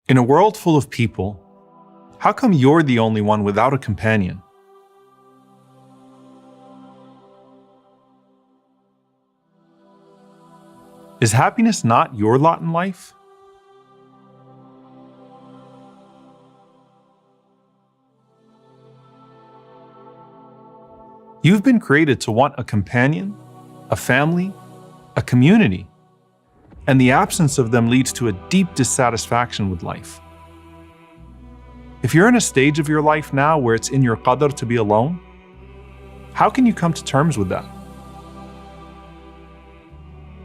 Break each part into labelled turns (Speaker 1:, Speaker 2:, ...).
Speaker 1: In a world full of people, how come you're the only one without a companion? Is happiness not your lot in life? You've been created to want a companion, a family, a community, and the absence of them leads to a deep dissatisfaction with life. If you're in a stage of your life now where it's in your qadr to be alone, how can you come to terms with that?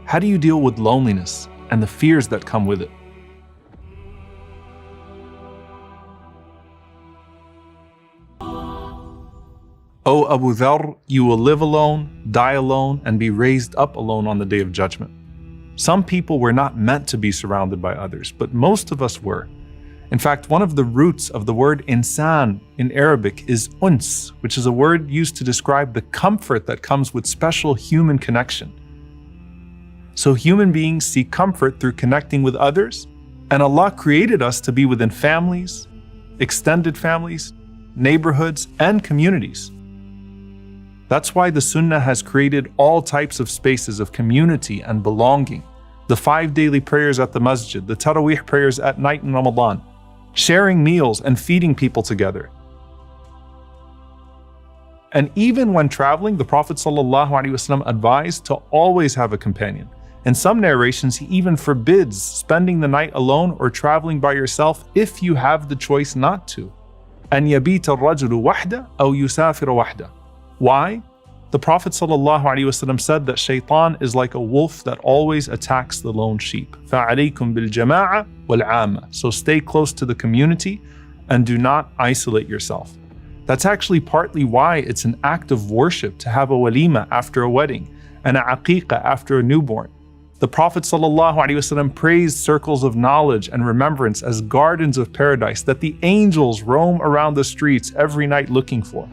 Speaker 1: How do you deal with loneliness and the fears that come with it? O Abu Dharr, you will live alone, die alone, and be raised up alone on the Day of Judgment. Some people were not meant to be surrounded by others, but most of us were. In fact, one of the roots of the word insan in Arabic is uns, which is a word used to describe the comfort that comes with special human connection. So human beings seek comfort through connecting with others, and Allah created us to be within families, extended families, neighborhoods, and communities. That's why the Sunnah has created all types of spaces of community and belonging. The 5 daily prayers at the masjid, the Taraweeh prayers at night in Ramadan, sharing meals and feeding people together. And even when traveling, the Prophet ﷺ advised to always have a companion. In some narrations, he even forbids spending the night alone or traveling by yourself if you have the choice not to. أن يبيت الرجل وحده أو يسافر وحده. Why? The Prophet ﷺ said that shaitan is like a wolf that always attacks the lone sheep. فَعَلَيْكُمْ بِالْجَمَاعَةِ وَالْعَامَّةِ. So stay close to the community and do not isolate yourself. That's actually partly why it's an act of worship to have a walima after a wedding and a aqiqah after a newborn. The Prophet ﷺ praised circles of knowledge and remembrance as gardens of paradise that the angels roam around the streets every night looking for.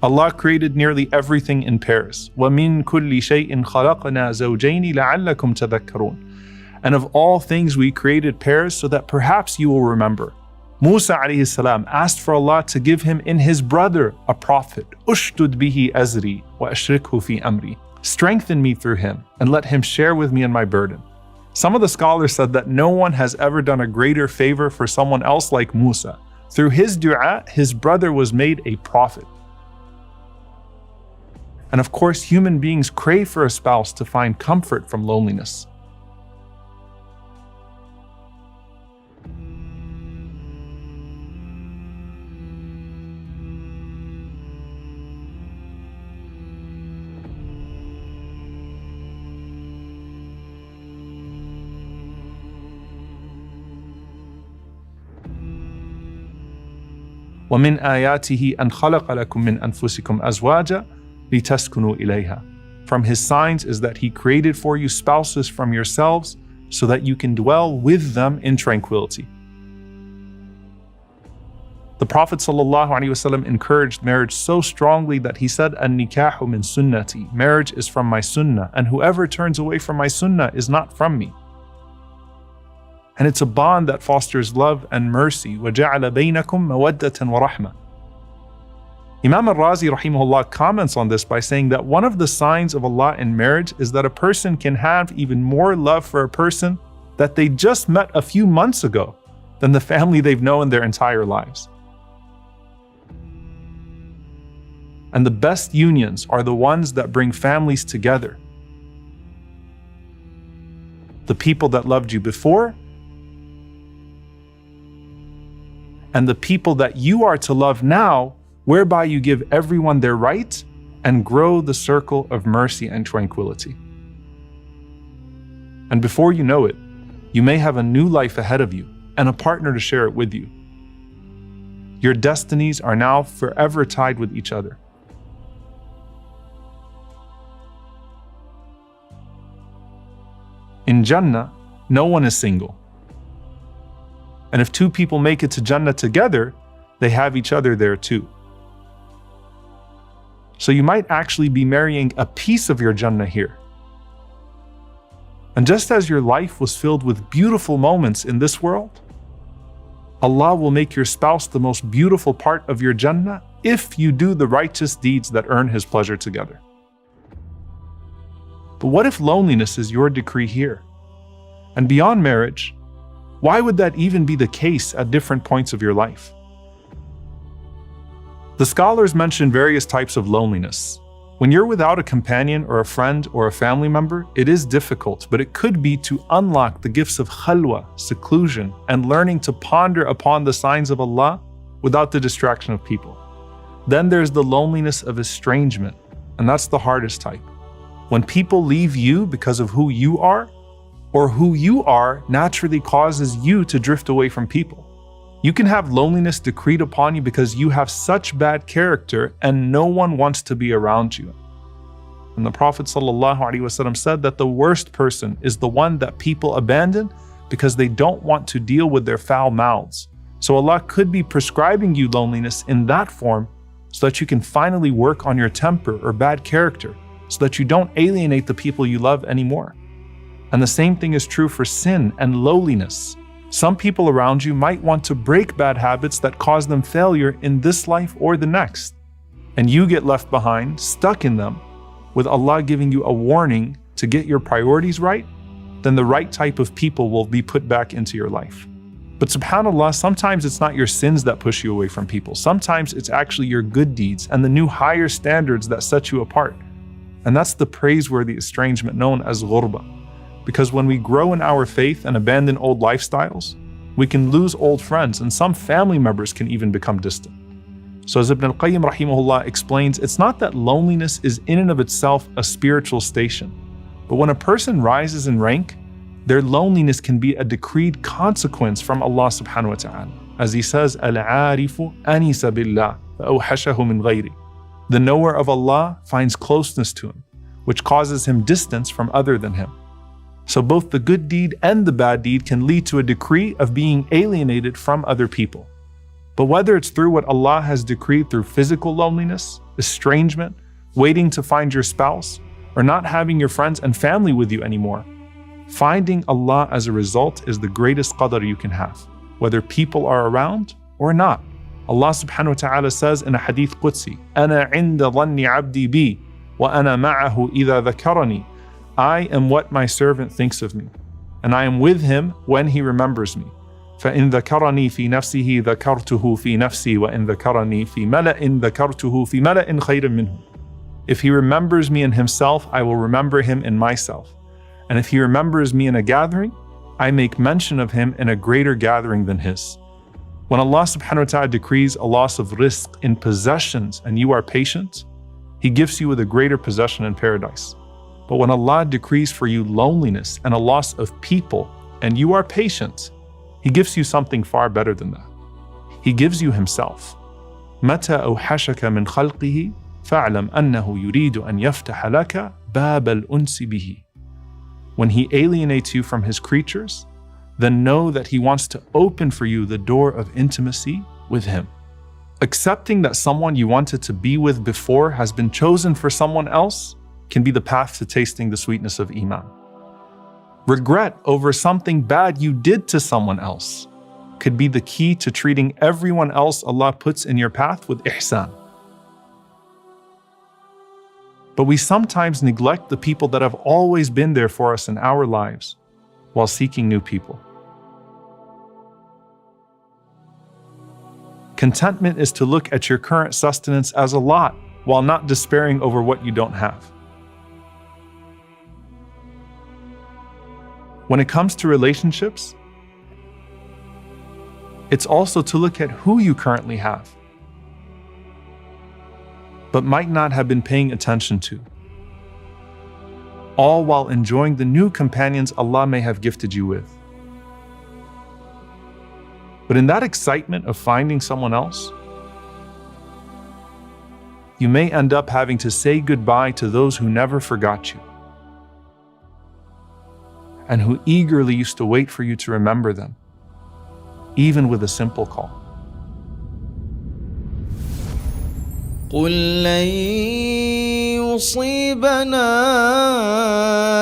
Speaker 1: Allah created nearly everything in pairs. وَمِن كُلِّ شَيْءٍ خَلَقْنَا زَوْجَيْنِ لَعَلَّكُمْ تَذَكَّرُونَ. And of all things we created pairs so that perhaps you will remember. Musa alayhi salam asked for Allah to give him in his brother a prophet. أُشْدُدْ بِهِ أَزْرِي وَأَشْرِكْهُ فِي أَمْرِي. Strengthen me through him and let him share with me in my burden. Some of the scholars said that no one has ever done a greater favor for someone else like Musa. Through his dua, his brother was made a prophet. And of course, human beings crave for a spouse to find comfort from loneliness. وَمِنْ آيَاتِهِ أَنْ خَلَقَ لَكُم مِّنْ أَنفُسِكُمْ أَزْوَاجًا لِتَسْكُنُوا إِلَيْهَا. From his signs is that he created for you spouses from yourselves so that you can dwell with them in tranquility. The Prophet ﷺ encouraged marriage so strongly that he said, "An-nikahu min sunnati." Marriage is from my sunnah, and whoever turns away from my sunnah is not from me. And it's a bond that fosters love and mercy. وَجَعَلَ بَيْنَكُمْ مَوَدَّةً وَرَحْمَةً. Imam al-Razi rahimahullah comments on this by saying that one of the signs of Allah in marriage is that a person can have even more love for a person that they just met a few months ago than the family they've known their entire lives. And the best unions are the ones that bring families together. The people that loved you before and the people that you are to love now, whereby you give everyone their right and grow the circle of mercy and tranquility. And before you know it, you may have a new life ahead of you and a partner to share it with you. Your destinies are now forever tied with each other. In Jannah, no one is single. And if two people make it to Jannah together, they have each other there too. So you might actually be marrying a piece of your Jannah here. And just as your life was filled with beautiful moments in this world, Allah will make your spouse the most beautiful part of your Jannah if you do the righteous deeds that earn His pleasure together. But what if loneliness is your decree here? And beyond marriage, why would that even be the case at different points of your life? The scholars mention various types of loneliness. When you're without a companion or a friend or a family member, it is difficult, but it could be to unlock the gifts of khalwa, seclusion, and learning to ponder upon the signs of Allah without the distraction of people. Then there's the loneliness of estrangement, and that's the hardest type. When people leave you because of who you are, or who you are naturally causes you to drift away from people. You can have loneliness decreed upon you because you have such bad character and no one wants to be around you. And the Prophet ﷺ said that the worst person is the one that people abandon because they don't want to deal with their foul mouths. So Allah could be prescribing you loneliness in that form so that you can finally work on your temper or bad character so that you don't alienate the people you love anymore. And the same thing is true for sin and lowliness. Some people around you might want to break bad habits that cause them failure in this life or the next. And you get left behind, stuck in them, with Allah giving you a warning to get your priorities right, then the right type of people will be put back into your life. But subhanAllah, sometimes it's not your sins that push you away from people. Sometimes it's actually your good deeds and the new higher standards that set you apart. And that's the praiseworthy estrangement known as ghurba. Because when we grow in our faith and abandon old lifestyles, we can lose old friends and some family members can even become distant. So as Ibn al-Qayyim rahimahullah explains, it's not that loneliness is in and of itself a spiritual station, but when a person rises in rank, their loneliness can be a decreed consequence from Allah subhanahu wa ta'ala. As He says, Al-Arifu anisa billah fa'awhashahu min ghayri. The knower of Allah finds closeness to Him, which causes him distance from other than Him. So both the good deed and the bad deed can lead to a decree of being alienated from other people. But whether it's through what Allah has decreed through physical loneliness, estrangement, waiting to find your spouse, or not having your friends and family with you anymore, finding Allah as a result is the greatest qadr you can have, whether people are around or not. Allah subhanahu wa ta'ala says in a hadith Qudsi, أَنَا عِنْدَ ظَنِّ عَبْدِي بِي وَأَنَا مَعَهُ إِذَا ذَكَرَنِي. I am what my servant thinks of me, and I am with him when he remembers me. فَإِنْ ذَكَرَنِي فِي نَفْسِهِ ذَكَرْتُهُ فِي نَفْسِي وَإِنْ ذَكَرَنِي فِي مَلَإٍ ذَكَرْتُهُ فِي مَلَإٍ خَيْرٍ مِّنْهُ. If he remembers me in himself, I will remember him in myself. And if he remembers me in a gathering, I make mention of him in a greater gathering than his. When Allah subhanahu wa ta'ala decrees a loss of rizq in possessions and you are patient, He gives you with a greater possession in paradise. But when Allah decrees for you loneliness and a loss of people and you are patient, He gives you something far better than that. He gives you Himself. متى أوحشك من خلقه فاعلم أنه يريد أن يفتح لك باب الأنس به. When He alienates you from His creatures, then know that He wants to open for you the door of intimacy with Him. Accepting that someone you wanted to be with before has been chosen for someone else can be the path to tasting the sweetness of Iman. Regret over something bad you did to someone else could be the key to treating everyone else Allah puts in your path with ihsan. But we sometimes neglect the people that have always been there for us in our lives while seeking new people. Contentment is to look at your current sustenance as a lot while not despairing over what you don't have. When it comes to relationships, it's also to look at who you currently have, but might not have been paying attention to, all while enjoying the new companions Allah may have gifted you with. But in that excitement of finding someone else, you may end up having to say goodbye to those who never forgot you and who eagerly used to wait for you to remember them, even with a simple call.
Speaker 2: قل لن يصيبنا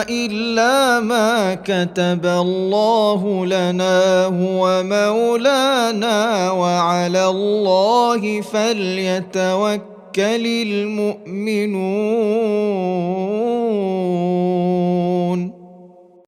Speaker 2: إلا ما كتب الله لنا هو مولانا وعلى الله فليتوكل المؤمنون.